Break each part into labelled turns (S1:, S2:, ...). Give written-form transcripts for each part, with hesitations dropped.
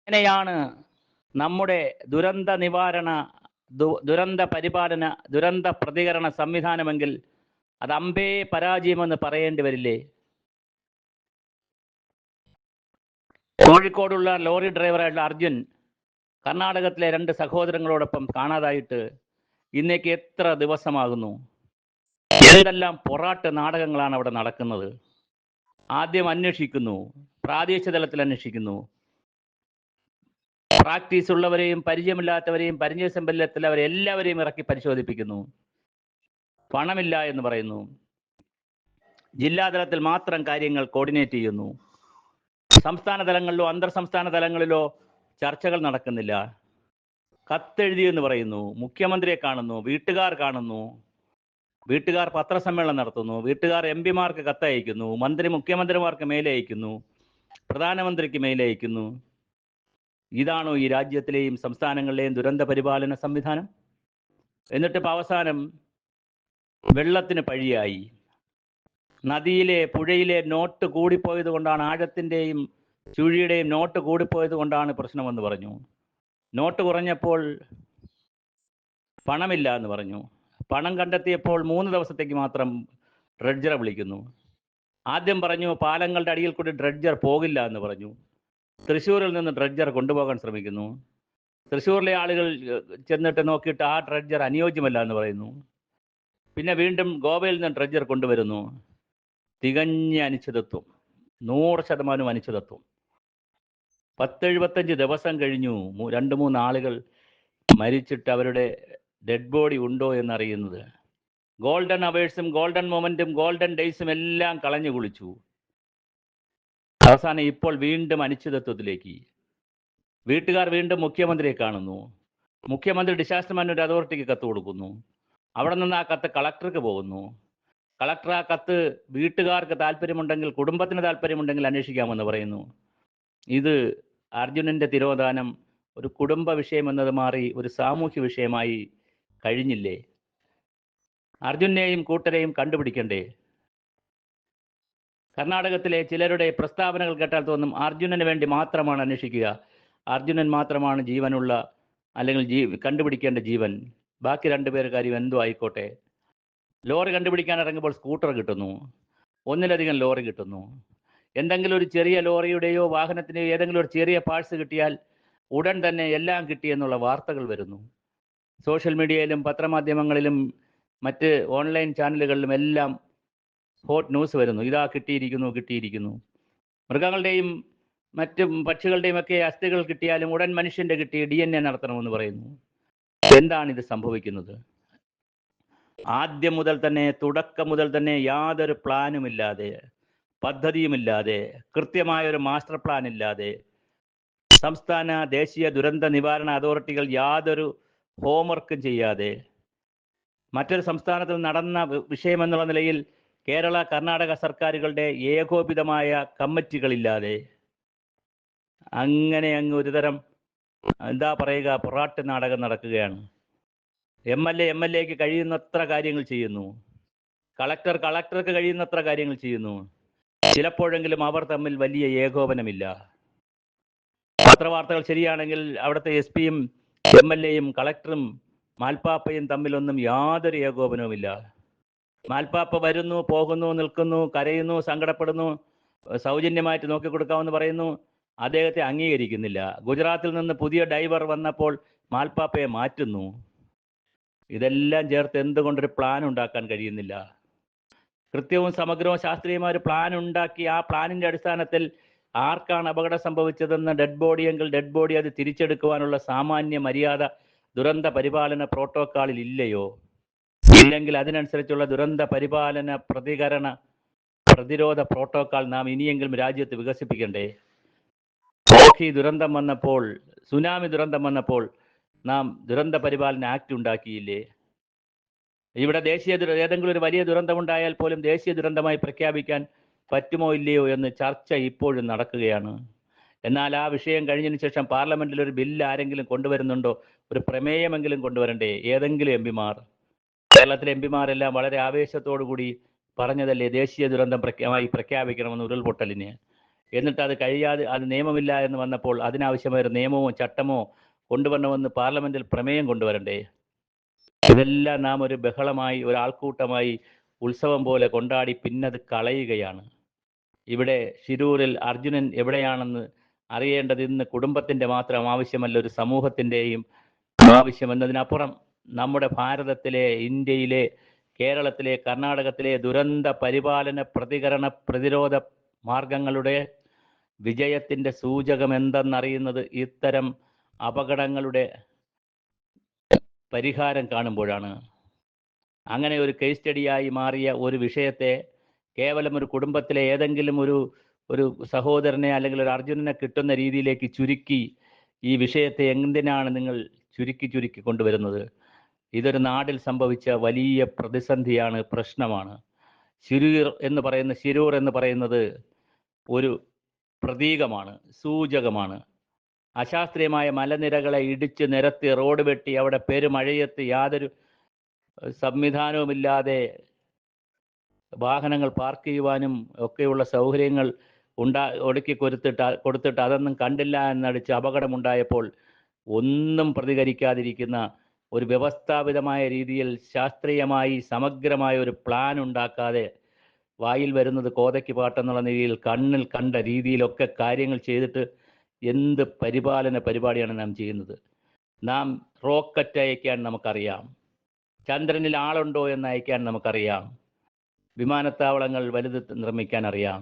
S1: എങ്ങനെയാണ് നമ്മുടെ ദുരന്ത നിവാരണ, ദുരന്ത പരിപാലന, ദുരന്ത പ്രതികരണ സംവിധാനമെങ്കിൽ അത് അമ്പേ പരാജയമെന്ന് പറയേണ്ടി വരില്ലേ? കോഴിക്കോടുള്ള ലോറി ഡ്രൈവറായിട്ടുള്ള അർജുൻ കർണാടകത്തിലെ 2 സഹോദരങ്ങളോടൊപ്പം കാണാതായിട്ട് ഇന്നേക്ക് എത്ര ദിവസമാകുന്നു? എന്തെല്ലാം പൊറാട്ട് നാടകങ്ങളാണ് അവിടെ നടക്കുന്നത്? ആദ്യം അന്വേഷിക്കുന്നു, പ്രാദേശിക തലത്തിൽ അന്വേഷിക്കുന്നു, പ്രാക്ടീസ് ഉള്ളവരെയും പരിചയമില്ലാത്തവരെയും പരിചയസമ്പന്നത്തിലവരെല്ലാവരെയും ഇറക്കി പരിശോധിപ്പിക്കുന്നു. പണമില്ല എന്ന് പറയുന്നു. ജില്ലാതലത്തിൽ മാത്രം കാര്യങ്ങൾ കോർഡിനേറ്റ് ചെയ്യുന്നു. സംസ്ഥാന തലങ്ങളിലോ അന്തർ സംസ്ഥാന തലങ്ങളിലോ ചർച്ചകൾ നടക്കുന്നില്ല. കത്തെഴുതിയെന്ന് പറയുന്നു, മുഖ്യമന്ത്രിയെ കാണുന്നു, വീട്ടുകാർ കാണുന്നു, വീട്ടുകാർ പത്രസമ്മേളനം നടത്തുന്നു, വീട്ടുകാർ എംപിമാർക്ക് കത്തയക്കുന്നു, മുഖ്യമന്ത്രിമാർക്ക് മെയിൽ അയക്കുന്നു, പ്രധാനമന്ത്രിക്ക് മെയിൽ അയക്കുന്നു. ഇതാണോ ഈ രാജ്യത്തിലെയും സംസ്ഥാനങ്ങളിലെയും ദുരന്ത പരിപാലന സംവിധാനം? എന്നിട്ട് ഇപ്പോൾ അവസാനം വെള്ളത്തിന് പഴിയായി. നദിയിലെ പുഴയിലെ നോട്ട് കൂടിപ്പോയത് കൊണ്ടാണ്, ആഴത്തിൻ്റെയും ചുഴിയുടെയും നോട്ട് കൂടിപ്പോയത് കൊണ്ടാണ് പ്രശ്നമെന്ന് പറഞ്ഞു. നോട്ട് കുറഞ്ഞപ്പോൾ പണമില്ല എന്ന് പറഞ്ഞു. പണം കണ്ടെത്തിയപ്പോൾ 3 ദിവസത്തേക്ക് മാത്രം ഡ്രഡ്ജറെ വിളിക്കുന്നു. ആദ്യം പറഞ്ഞു പാലങ്ങളുടെ അടിയിൽ കൂടി ഡ്രഡ്ജർ പോകില്ല എന്ന് പറഞ്ഞു. തൃശ്ശൂരിൽ നിന്ന് ഡ്രഡ്ജർ കൊണ്ടുപോകാൻ ശ്രമിക്കുന്നു. തൃശ്ശൂരിലെ ആളുകൾ ചെന്നിട്ട് നോക്കിയിട്ട് ആ ഡ്രഡ്ജർ അനുയോജ്യമല്ല എന്ന് പറയുന്നു. പിന്നെ വീണ്ടും ഗോവയിൽ നിന്ന് ഡ്രഡ്ജർ കൊണ്ടുവരുന്നു. തികഞ്ഞ അനിശ്ചിതത്വം, 100% അനിശ്ചിതത്വം. 10-75 ദിവസം കഴിഞ്ഞു 2-3 ആളുകൾ മരിച്ചിട്ട് അവരുടെ ഡെഡ് ബോഡി ഉണ്ടോ എന്നറിയുന്നത്. ഗോൾഡൻ അവേഴ്സും ഗോൾഡൻ മൊമെന്റും ഗോൾഡൻ ഡേയ്സും എല്ലാം കളഞ്ഞു കുളിച്ചു. അവസാനം ഇപ്പോൾ വീണ്ടും അനിശ്ചിതത്വത്തിലേക്ക്. വീട്ടുകാർ വീണ്ടും മുഖ്യമന്ത്രിയെ കാണുന്നു. മുഖ്യമന്ത്രി ഡിസാസ്റ്റർ മാനേജ്മെന്റ് അതോറിറ്റിക്ക് കത്ത് കൊടുക്കുന്നു. അവിടെ നിന്ന് ആ കത്ത് കളക്ടർക്ക് പോകുന്നു. കളക്ടർ ആ കത്ത് വീട്ടുകാർക്ക് താല്പര്യമുണ്ടെങ്കിൽ, കുടുംബത്തിന് താല്പര്യമുണ്ടെങ്കിൽ അന്വേഷിക്കാമെന്ന് പറയുന്നു. ഇത് അർജുനന്റെ തിരോധാനം ഒരു കുടുംബ വിഷയം എന്നത് മാറി ഒരു സാമൂഹ്യ വിഷയമായി കഴിഞ്ഞില്ലേ? അർജുനെയും കൂട്ടരെയും കണ്ടുപിടിക്കണ്ടേ? കർണാടകത്തിലെ ചിലരുടെ പ്രസ്താവനകൾ കേട്ടാൽ തോന്നും അർജുനന് വേണ്ടി മാത്രമാണ് അന്വേഷിക്കുക, അർജുനൻ മാത്രമാണ് ജീവനുള്ള, അല്ലെങ്കിൽ കണ്ടുപിടിക്കേണ്ട ജീവൻ, ബാക്കി 2 പേർ കാര്യം എന്തോ ആയിക്കോട്ടെ. ലോറി കണ്ടുപിടിക്കാൻ ഇറങ്ങുമ്പോൾ സ്കൂട്ടർ കിട്ടുന്നു, ഒന്നിലധികം ലോറി കിട്ടുന്നു. എന്തെങ്കിലും ഒരു ചെറിയ ലോറിയുടെയോ വാഹനത്തിൻ്റെയോ ഏതെങ്കിലും ഒരു ചെറിയ പാർട്സ് കിട്ടിയാൽ ഉടൻ തന്നെ എല്ലാം കിട്ടിയെന്നുള്ള വാർത്തകൾ വരുന്നു. സോഷ്യൽ മീഡിയയിലും പത്രമാധ്യമങ്ങളിലും മറ്റ് ഓൺലൈൻ ചാനലുകളിലും എല്ലാം ഹോട്ട് ന്യൂസ് വരുന്നു. ഇതാ കിട്ടിയിരിക്കുന്നു. മൃഗങ്ങളുടെയും മറ്റ് പക്ഷികളുടെയും ഒക്കെ അസ്ഥികൾ കിട്ടിയാലും ഉടൻ മനുഷ്യന്റെ കിട്ടി DNA നടത്തണമെന്ന് പറയുന്നു. എന്താണ് ഇത് സംഭവിക്കുന്നത്? തുടക്കം മുതൽ തന്നെ യാതൊരു പ്ലാനുമില്ലാതെ, പദ്ധതിയുമില്ലാതെ, കൃത്യമായൊരു മാസ്റ്റർ പ്ലാൻ ഇല്ലാതെ സംസ്ഥാന ദേശീയ ദുരന്ത നിവാരണ അതോറിറ്റികൾ യാതൊരു ഹോംവർക്കും ചെയ്യാതെ, മറ്റൊരു സംസ്ഥാനത്തിൽ നടന്ന വിഷയമെന്നുള്ള നിലയിൽ കേരള കർണാടക സർക്കാരുകളുടെ ഏകോപിതമായ കമ്മിറ്റികളില്ലാതെ അങ്ങനെ അങ്ങ് ഒരുതരം എന്താ പറയുക, പൊറാട്ട് നാടകം നടക്കുകയാണ്. MLAക്ക് കഴിയുന്നത്ര കാര്യങ്ങൾ ചെയ്യുന്നു, കളക്ടർക്ക് കഴിയുന്നത്ര കാര്യങ്ങൾ ചെയ്യുന്നു. ചിലപ്പോഴെങ്കിലും അവർ തമ്മിൽ വലിയ ഏകോപനമില്ല. പത്രവാർത്തകൾ ശരിയാണെങ്കിൽ അവിടുത്തെ SP-യും MLAയും കളക്ടറും മാൽപ്പാപ്പയും തമ്മിലൊന്നും യാതൊരു ഏകോപനവുമില്ല. മാൽപ്പാപ്പ വരുന്നു, പോകുന്നു, നിൽക്കുന്നു, കരയുന്നു, സങ്കടപ്പെടുന്നു, സൗജന്യമായിട്ട് നോക്കിക്കൊടുക്കാമെന്ന് പറയുന്നു. അദ്ദേഹത്തെ അംഗീകരിക്കുന്നില്ല. ഗുജറാത്തിൽ നിന്ന് പുതിയ ഡൈവർ വന്നപ്പോൾ മാൽപ്പാപ്പയെ മാറ്റുന്നു. ഇതെല്ലാം ചേർത്ത് എന്തുകൊണ്ടൊരു പ്ലാൻ ഉണ്ടാക്കാൻ കഴിയുന്നില്ല? കൃത്യവും സമഗ്രവും ശാസ്ത്രീയമായ ഒരു പ്ലാൻ ഉണ്ടാക്കി ആ പ്ലാനിന്റെ അടിസ്ഥാനത്തിൽ ആർക്കാണ് അപകടം സംഭവിച്ചതെന്ന് ഡെഡ് ബോഡി അത് തിരിച്ചെടുക്കുവാനുള്ള സാമാന്യ മര്യാദ ദുരന്ത പരിപാലന പ്രോട്ടോക്കോളിൽ ഇല്ലയോ? ഇല്ലെങ്കിൽ അതിനനുസരിച്ചുള്ള ദുരന്ത പരിപാലന പ്രതിരോധ പ്രോട്ടോക്കോൾ നാം ഇനിയെങ്കിലും രാജ്യത്ത് വികസിപ്പിക്കണ്ടേ? ദുരന്തം വന്നപ്പോൾ, സുനാമി ദുരന്തം വന്നപ്പോൾ നാം ദുരന്ത പരിപാലന ആക്ട് ഉണ്ടാക്കിയില്ലേ? ഇവിടെ ഏതെങ്കിലും ഒരു വലിയ ദുരന്തമുണ്ടായാൽ പോലും ദേശീയ ദുരന്തമായി പ്രഖ്യാപിക്കാൻ പറ്റുമോ ഇല്ലയോ എന്ന് ചർച്ച ഇപ്പോഴും നടക്കുകയാണ്. എന്നാൽ ആ വിഷയം കഴിഞ്ഞതിന് ശേഷം പാർലമെന്റിൽ ഒരു ബില്ല് ആരെങ്കിലും കൊണ്ടുവരുന്നുണ്ടോ? ഒരു പ്രമേയമെങ്കിലും കൊണ്ടുവരണ്ടേ? ഏതെങ്കിലും എംപിമാർ, കേരളത്തിലെ എംപിമാരെല്ലാം വളരെ ആവേശത്തോടു കൂടി പറഞ്ഞതല്ലേ ദേശീയ ദുരന്തം പ്രഖ്യാപിക്കണമെന്ന് ഉരുൾപൊട്ടലിന്. എന്നിട്ട് അത് കഴിയാതെ അത് നിയമമില്ല എന്ന് വന്നപ്പോൾ അതിനാവശ്യമായ ഒരു നിയമമോ ചട്ടമോ കൊണ്ടുവരണമെന്ന് പാർലമെന്റിൽ പ്രമേയം കൊണ്ടുവരണ്ടേ? ഇതെല്ലാം നാം ഒരു ബഹളമായി, ഒരു ആൾക്കൂട്ടമായി ഉത്സവം പോലെ കൊണ്ടാടി പിന്നത് കളയുകയാണ്. ഇവിടെ ശിരൂരിൽ അർജുനൻ എവിടെയാണെന്ന് അറിയേണ്ടത് ഇന്ന് കുടുംബത്തിന്റെ മാത്രം ആവശ്യമല്ല, ഒരു സമൂഹത്തിൻ്റെയും ആവശ്യമെന്നതിനപ്പുറം നമ്മുടെ ഭാരതത്തിലെ, ഇന്ത്യയിലെ, കേരളത്തിലെ, കർണാടകത്തിലെ ദുരന്ത പരിപാലന പ്രതികരണ പ്രതിരോധ മാർഗങ്ങളുടെ വിജയത്തിന്റെ സൂചകം എന്തെന്നറിയുന്നത് ഇത്തരം അപകടങ്ങളുടെ പരിഹാരം കാണുമ്പോഴാണ്. അങ്ങനെ ഒരു കേസ് സ്റ്റഡിയായി മാറിയ ഒരു വിഷയത്തെ കേവലം ഒരു കുടുംബത്തിലെ ഏതെങ്കിലും ഒരു സഹോദരനെ അല്ലെങ്കിൽ ഒരു അർജുനനെ കിട്ടുന്ന രീതിയിലേക്ക് ചുരുക്കി ഈ വിഷയത്തെ എന്തിനാണ് നിങ്ങൾ ചുരുക്കി കൊണ്ടുവരുന്നത്? ഇതൊരു നാടിൽ സംഭവിച്ച വലിയ പ്രതിസന്ധിയാണ്, പ്രശ്നമാണ്. ശിരൂർ എന്ന് പറയുന്നത് ഒരു പ്രതീകമാണ്, സൂചകമാണ്. അശാസ്ത്രീയമായ മലനിരകളെ ഇടിച്ച് നിരത്തി റോഡ് വെട്ടി അവിടെ പെരുമഴയത്ത് യാതൊരു സംവിധാനവുമില്ലാതെ വാഹനങ്ങൾ പാർക്ക് ചെയ്യുവാനും ഒക്കെയുള്ള സൗകര്യങ്ങൾ ഒടുക്കി കൊടുത്തിട്ട് അതൊന്നും കണ്ടില്ല എന്നടിച്ച് അപകടമുണ്ടായപ്പോൾ ഒന്നും പ്രതികരിക്കാതിരിക്കുന്ന, ഒരു വ്യവസ്ഥാപിതമായ രീതിയിൽ ശാസ്ത്രീയമായി സമഗ്രമായ ഒരു പ്ലാൻ ഉണ്ടാക്കാതെ വായിൽ വരുന്നത് കോതയ്ക്ക് പാട്ടെന്നുള്ള രീതിയിൽ കണ്ണിൽ കണ്ട രീതിയിലൊക്കെ കാര്യങ്ങൾ ചെയ്തിട്ട് എന്ത് പരിപാലന പരിപാടിയാണ് നാം ചെയ്യുന്നത്? നാം റോക്കറ്റ് അയക്കാൻ നമുക്കറിയാം, ചന്ദ്രനിൽ ആളുണ്ടോ എന്ന് അയക്കാൻ നമുക്കറിയാം, വിമാനത്താവളങ്ങൾ വലുത് നിർമ്മിക്കാൻ അറിയാം,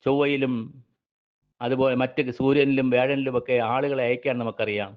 S1: ചൊവ്വയിലും അതുപോലെ മറ്റ് സൂര്യനിലും വ്യാഴനിലുമൊക്കെ ആളുകളെ അയക്കാൻ നമുക്കറിയാം.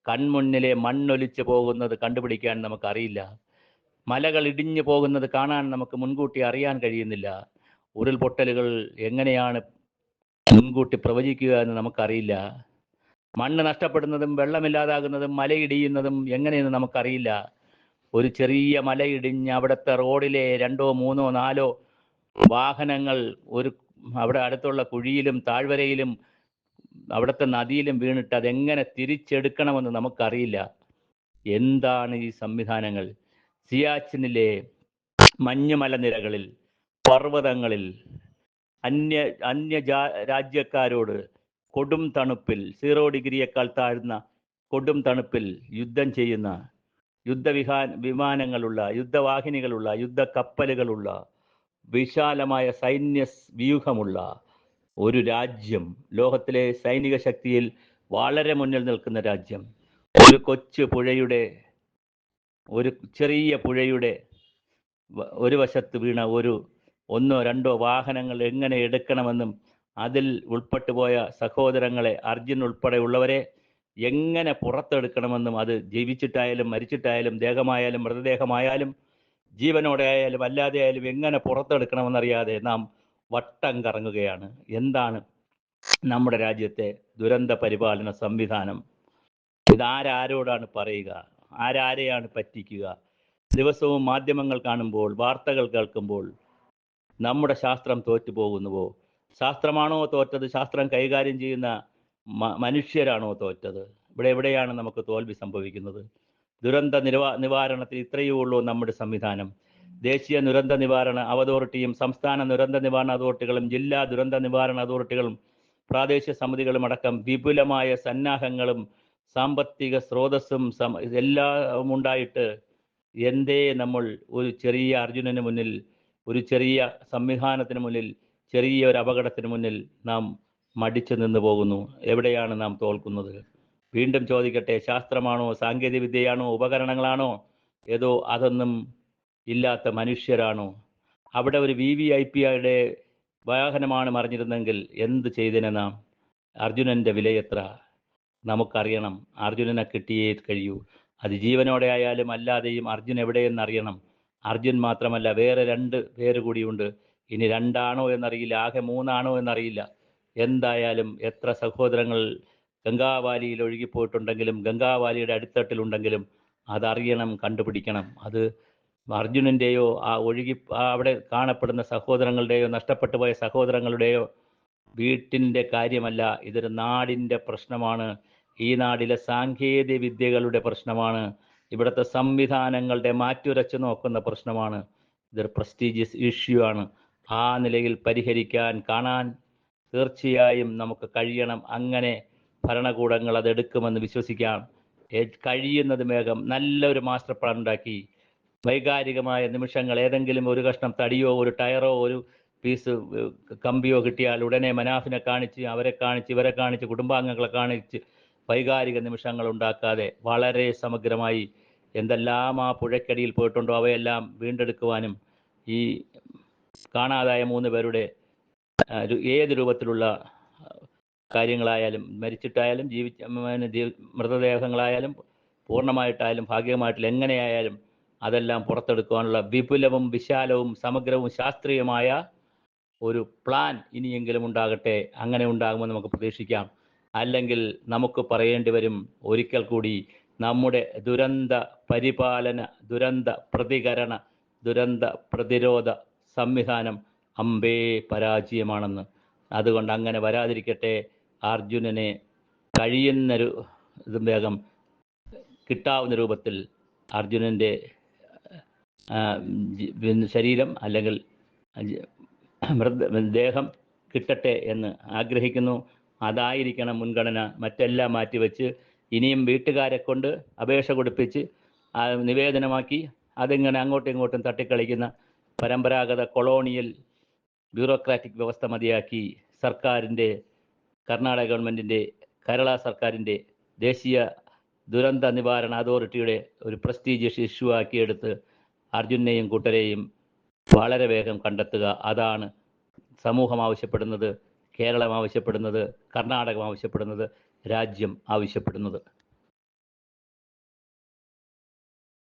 S1: കൺമുന്നിലെ മണ്ണൊലിച്ചു പോകുന്നത് കണ്ടുപിടിക്കാൻ നമുക്കറിയില്ല. മലകൾ ഇടിഞ്ഞു പോകുന്നത് കാണാൻ നമുക്ക് മുൻകൂട്ടി അറിയാൻ കഴിയുന്നില്ല. ഉരുൾപൊട്ടലുകൾ എങ്ങനെയാണ് മുൻകൂട്ടി പ്രവചിക്കുക എന്ന് നമുക്കറിയില്ല. മണ്ണ് നഷ്ടപ്പെടുന്നതും വെള്ളമില്ലാതാകുന്നതും മലയിടിയുന്നതും എങ്ങനെയെന്ന് നമുക്കറിയില്ല. ഒരു ചെറിയ മലയിടിഞ്ഞ് അവിടുത്തെ റോഡിലെ 2, 3, 4 വാഹനങ്ങൾ അവിടെ അടുത്തുള്ള കുഴിയിലും താഴ്വരയിലും അവിടുത്തെ നദിയിലും വീണിട്ട് അതെങ്ങനെ തിരിച്ചെടുക്കണമെന്ന് നമുക്കറിയില്ല. എന്താണ് ഈ സംവിധാനങ്ങൾ? സിയാച്ചിനിലെ മഞ്ഞുമലനിരകളിൽ, പർവ്വതങ്ങളിൽ അന്യ രാജ്യക്കാരോട് കൊടും തണുപ്പിൽ, 0 ഡിഗ്രിയേക്കാൾ താഴ്ന്ന കൊടും തണുപ്പിൽ യുദ്ധം ചെയ്യുന്ന, വിമാനങ്ങളുള്ള, യുദ്ധവാഹിനികളുള്ള, യുദ്ധക്കപ്പലുകളുള്ള, വിശാലമായ സൈന്യ വ്യൂഹമുള്ള ഒരു രാജ്യം, ലോകത്തിലെ സൈനിക ശക്തിയിൽ വളരെ മുന്നിൽ നിൽക്കുന്ന രാജ്യം, ഒരു കൊച്ചു പുഴയുടെ, ഒരു ചെറിയ പുഴയുടെ ഒരു വശത്ത് വീണ 1, 2 വാഹനങ്ങൾ എങ്ങനെ എടുക്കണമെന്നും അതിൽ ഉൾപ്പെട്ടുപോയ സഹോദരങ്ങളെ, അർജുൻ ഉൾപ്പെടെയുള്ളവരെ എങ്ങനെ പുറത്തെടുക്കണമെന്നും, അത് ജീവിച്ചിട്ടായാലും മരിച്ചിട്ടായാലും ദേഹമായാലും മൃതദേഹമായാലും ജീവനോടെ ആയാലും അല്ലാതെ ആയാലും എങ്ങനെ പുറത്തെടുക്കണമെന്നറിയാതെ നാം വട്ടം കറങ്ങുകയാണ്. എന്താണ് നമ്മുടെ രാജ്യത്തെ ദുരന്ത പരിപാലന സംവിധാനം? ഇതാരോടാണ് പറയുക? ആരെയാണ് പറ്റിക്കുക? ദിവസവും മാധ്യമങ്ങൾ കാണുമ്പോൾ, വാർത്തകൾ കേൾക്കുമ്പോൾ നമ്മുടെ ശാസ്ത്രം തോറ്റുപോകുന്നുവോ? ശാസ്ത്രമാണോ തോറ്റത്? ശാസ്ത്രം കൈകാര്യം ചെയ്യുന്ന മനുഷ്യരാണോ തോറ്റത്? എവിടെയാണ് നമുക്ക് തോൽവി സംഭവിക്കുന്നത്? ദുരന്ത നിവാരണത്തിൽ ഇത്രയേ ഉള്ളൂ നമ്മുടെ സംവിധാനം. ദേശീയ ദുരന്ത നിവാരണ അതോറിറ്റിയും സംസ്ഥാന ദുരന്ത നിവാരണ അതോറിറ്റികളും ജില്ലാ ദുരന്ത നിവാരണ അതോറിറ്റികളും പ്രാദേശിക സമിതികളും അടക്കം വിപുലമായ സന്നാഹങ്ങളും സാമ്പത്തിക സ്രോതസ്സും എല്ലാം ഉണ്ടായിട്ട് എന്തേ നമ്മൾ ഒരു ചെറിയ അർജുനന് മുന്നിൽ, ഒരു ചെറിയ സംവിധാനത്തിന് മുന്നിൽ, ചെറിയ ഒരു അപകടത്തിന് മുന്നിൽ നാം മടിച്ചു നിന്ന് പോകുന്നു? എവിടെയാണ് നാം തോൽക്കുന്നത്? വീണ്ടും ചോദിക്കട്ടെ, ശാസ്ത്രമാണോ, സാങ്കേതിക വിദ്യയാണോ, ഉപകരണങ്ങളാണോ, ഏതോ അതൊന്നും ഇല്ലാത്ത മനുഷ്യരാണോ? അവിടെ ഒരു VVIPയുടെ വാഹനമാണ് മറിഞ്ഞിരുന്നെങ്കിൽ എന്ത് ചെയ്തേനെ നാം? അർജുനന്റെ വിലയെത്ര നമുക്കറിയണം. അർജുനനെ കിട്ടിയേ കഴിയൂ. അത് ജീവനോടെ ആയാലും അല്ലാതെയും അർജുൻ എവിടെയെന്നറിയണം. അർജുൻ മാത്രമല്ല, വേറെ 2 പേര് കൂടിയുണ്ട്. ഇനി 2 ആണോ എന്നറിയില്ല, ആകെ 3 ആണോ എന്നറിയില്ല. എന്തായാലും എത്ര സഹോദരങ്ങൾ ഗംഗാവാലിയിൽ ഒഴുകിപ്പോയിട്ടുണ്ടെങ്കിലും, ഗംഗാവാലിയുടെ അടിത്തട്ടിലുണ്ടെങ്കിലും അതറിയണം, കണ്ടുപിടിക്കണം. അത് അർജുനൻ്റെയോ അവിടെ കാണപ്പെടുന്ന സഹോദരങ്ങളുടെയോ, നഷ്ടപ്പെട്ടു പോയ സഹോദരങ്ങളുടെയോ വീട്ടിൻ്റെ കാര്യമല്ല. ഇതൊരു നാടിൻ്റെ പ്രശ്നമാണ്. ഈ നാടിലെ സാങ്കേതിക വിദ്യകളുടെ പ്രശ്നമാണ്. ഇവിടുത്തെ സംവിധാനങ്ങളുടെ മാറ്റുരച്ചു നോക്കുന്ന പ്രശ്നമാണ്. ഇതൊരു പ്രസ്റ്റീജിയസ് ഇഷ്യൂ ആണ്. ആ നിലയിൽ പരിഹരിക്കാൻ, കാണാൻ തീർച്ചയായും നമുക്ക് കഴിയണം. അങ്ങനെ ഭരണകൂടങ്ങൾ അതെടുക്കുമെന്ന് വിശ്വസിക്കാം. കഴിയുന്നത് വേഗം നല്ലൊരു മാസ്റ്റർ പ്ലാൻ ഉണ്ടാക്കി വൈകാരികമായ നിമിഷങ്ങൾ ഏതെങ്കിലും ഒരു കഷ്ണം തടിയോ ഒരു ടയറോ ഒരു പീസ് കമ്പിയോ കിട്ടിയാൽ ഉടനെ മനാഫിനെ കാണിച്ച് അവരെ കാണിച്ച് ഇവരെ കാണിച്ച് കുടുംബാംഗങ്ങളെ കാണിച്ച് വൈകാരിക നിമിഷങ്ങൾ ഉണ്ടാക്കാതെ വളരെ സമഗ്രമായി എന്തെല്ലാം ആ പുഴയ്ക്കടിയിൽ പോയിട്ടുണ്ടോ അവയെല്ലാം വീണ്ടെടുക്കുവാനും ഈ കാണാതായ 3 പേരുടെ ഏത് രൂപത്തിലുള്ള കാര്യങ്ങളായാലും മരിച്ചിട്ടായാലും മൃതദേഹങ്ങളായാലും പൂർണ്ണമായിട്ടായാലും ഭാഗികമായിട്ടായാലും എങ്ങനെയായാലും അതെല്ലാം പുറത്തെടുക്കുവാനുള്ള വിപുലവും വിശാലവും സമഗ്രവും ശാസ്ത്രീയമായ ഒരു പ്ലാൻ ഇനിയെങ്കിലും ഉണ്ടാകട്ടെ. അങ്ങനെ ഉണ്ടാകുമെന്ന് നമുക്ക് പ്രതീക്ഷിക്കാം. അല്ലെങ്കിൽ നമുക്ക് പറയേണ്ടി വരും ഒരിക്കൽ കൂടി നമ്മുടെ ദുരന്ത പരിപാലന, ദുരന്ത പ്രതികരണ, ദുരന്ത പ്രതിരോധ സംവിധാനം അമ്പേ പരാജയമാണെന്ന്. അതുകൊണ്ട് അങ്ങനെ വരാതിരിക്കട്ടെ. അർജുനനെ കഴിയുന്നൊരു വേഗം കിട്ടാവുന്ന രൂപത്തിൽ അർജുനൻ്റെ ശരീരം അല്ലെങ്കിൽ ദേഹം കിട്ടട്ടെ എന്ന് ആഗ്രഹിക്കുന്നു. അതായിരിക്കണം മുൻഗണന. മറ്റെല്ലാം മാറ്റിവെച്ച് ഇനിയും വീട്ടുകാരെ കൊണ്ട് അപേക്ഷ കൊടുപ്പിച്ച് നിവേദനമാക്കി അതിങ്ങനെ അങ്ങോട്ടും ഇങ്ങോട്ടും തട്ടിക്കളിക്കുന്ന പരമ്പരാഗത കൊളോണിയൽ ബ്യൂറോക്രാറ്റിക് വ്യവസ്ഥ മതിയാക്കി സർക്കാരിൻ്റെ, കർണാടക ഗവൺമെൻറ്റിൻ്റെ, കേരള സർക്കാരിൻ്റെ ദേശീയ ദുരന്ത നിവാരണ അതോറിറ്റിയുടെ ഒരു പ്രസ്റ്റീജിയസ് ഇഷ്യൂ ആക്കിയെടുത്ത് അർജുനെയും കൂട്ടരെയും വളരെ വേഗം കണ്ടെത്തുക. അതാണ് സമൂഹം ആവശ്യപ്പെടുന്നത്, കേരളം ആവശ്യപ്പെടുന്നത്, കർണാടകം ആവശ്യപ്പെടുന്നത്, രാജ്യം ആവശ്യപ്പെടുന്നത്.